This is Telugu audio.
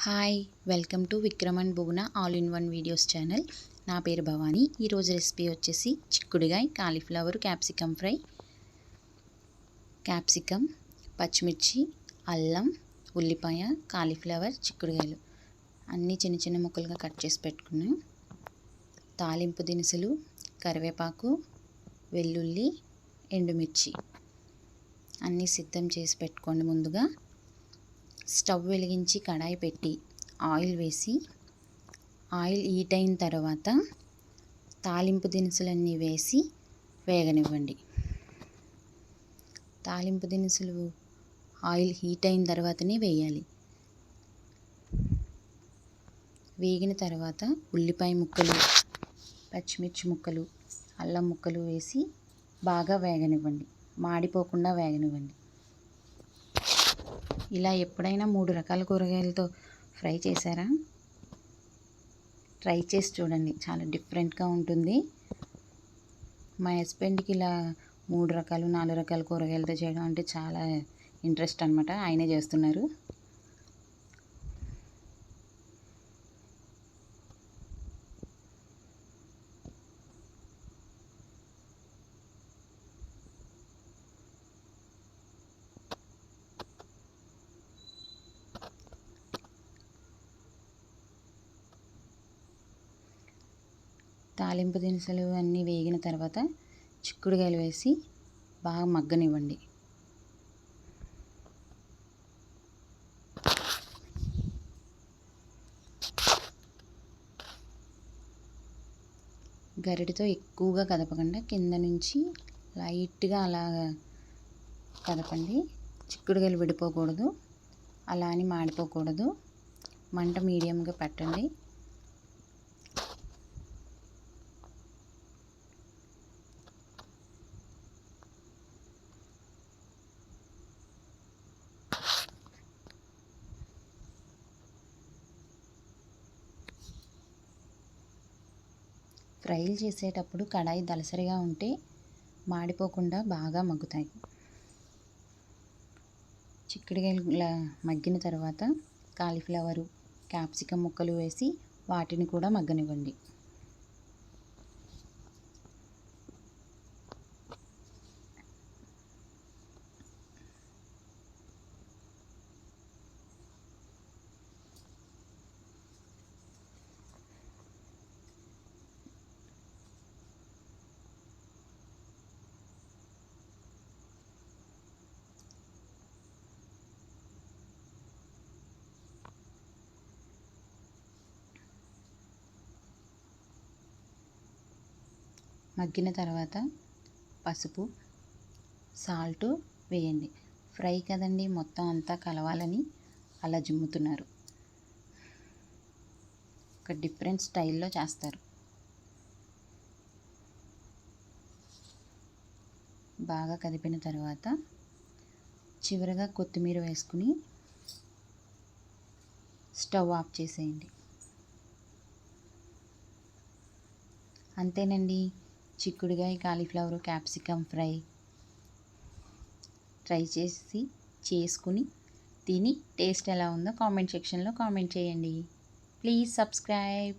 Hi welcome to Vikram and Bhuvana all in one videos channel. నా పేరు భవానీ. ఈరోజు రెసిపీ వచ్చేసి చిక్కుడుగాయ కాలీఫ్లవర్ క్యాప్సికమ్ ఫ్రై. క్యాప్సికమ్, పచ్చిమిర్చి, అల్లం, ఉల్లిపాయ, కాలీఫ్లవర్, చిక్కుడుగాయలు అన్నీ చిన్న చిన్న ముక్కలుగా కట్ చేసి పెట్టుకున్నాం. తాలింపు దినుసులు, కరివేపాకు, వెల్లుల్లి, ఎండుమిర్చి అన్నీ సిద్ధం చేసి పెట్టుకోండి. ముందుగా స్టవ్ వెలిగించి కడాయి పెట్టి ఆయిల్ వేసి, ఆయిల్ హీట్ అయిన తర్వాత తాలింపు దినుసులన్నీ వేసి వేగనివ్వండి. తాలింపు దినుసులు ఆయిల్ హీట్ అయిన తర్వాతనే వేయాలి. వేగిన తర్వాత ఉల్లిపాయ ముక్కలు, పచ్చిమిర్చి ముక్కలు, అల్లం ముక్కలు వేసి బాగా వేగనివ్వండి. మాడిపోకుండా వేగనివ్వండి. ఇలా ఎప్పుడైనా 3 రకాల కూరగాయలతో ఫ్రై చేశారా? ట్రై చేసి చూడండి, చాలా డిఫరెంట్గా ఉంటుంది. మా హస్బెండ్కి ఇలా 3 రకాలు 4 రకాల కూరగాయలతో చేయడం అంటే చాలా ఇంట్రెస్ట్ అనమాట. ఆయనే చేస్తున్నారు. తాలింపు దినుసులు అన్నీ వేగిన తర్వాత చిక్కుడుగాయలు వేసి బాగా మగ్గనివ్వండి. గరిటెతో ఎక్కువగా కదపకుండా కింద నుంచి లైట్గా అలా కదపండి. చిక్కుడుగాయలు విడిపోకూడదు, అలా అని మాడిపోకూడదు. మంట మీడియంగా పెట్టండి. ఫ్రైలు చేసేటప్పుడు కడాయి దలసరిగా ఉంటే మాడిపోకుండా బాగా మగ్గుతాయి. చిక్కుడుగాయలు మగ్గిన తర్వాత కాలీఫ్లవరు, క్యాప్సికమ్ ముక్కలు వేసి వాటిని కూడా మగ్గనివ్వండి. మగ్గిన తర్వాత పసుపు, సాల్ట్ వేయండి. ఫ్రై కదండి, మొత్తం అంతా కలవాలని అలా జుమ్ముతున్నారు. ఒక డిఫరెంట్ స్టైల్లో చేస్తారు. బాగా కదిపిన తర్వాత చివరగా కొత్తిమీర వేసుకుని స్టవ్ ఆఫ్ చేసేయండి. అంతేనండి, చిక్కుడుగాయ కాలీఫ్లవర్ క్యాప్సికమ్ ఫ్రై. ట్రై చేసుకుని తిని టేస్ట్ ఎలా ఉందో కామెంట్ సెక్షన్లో కామెంట్ చేయండి. Please subscribe.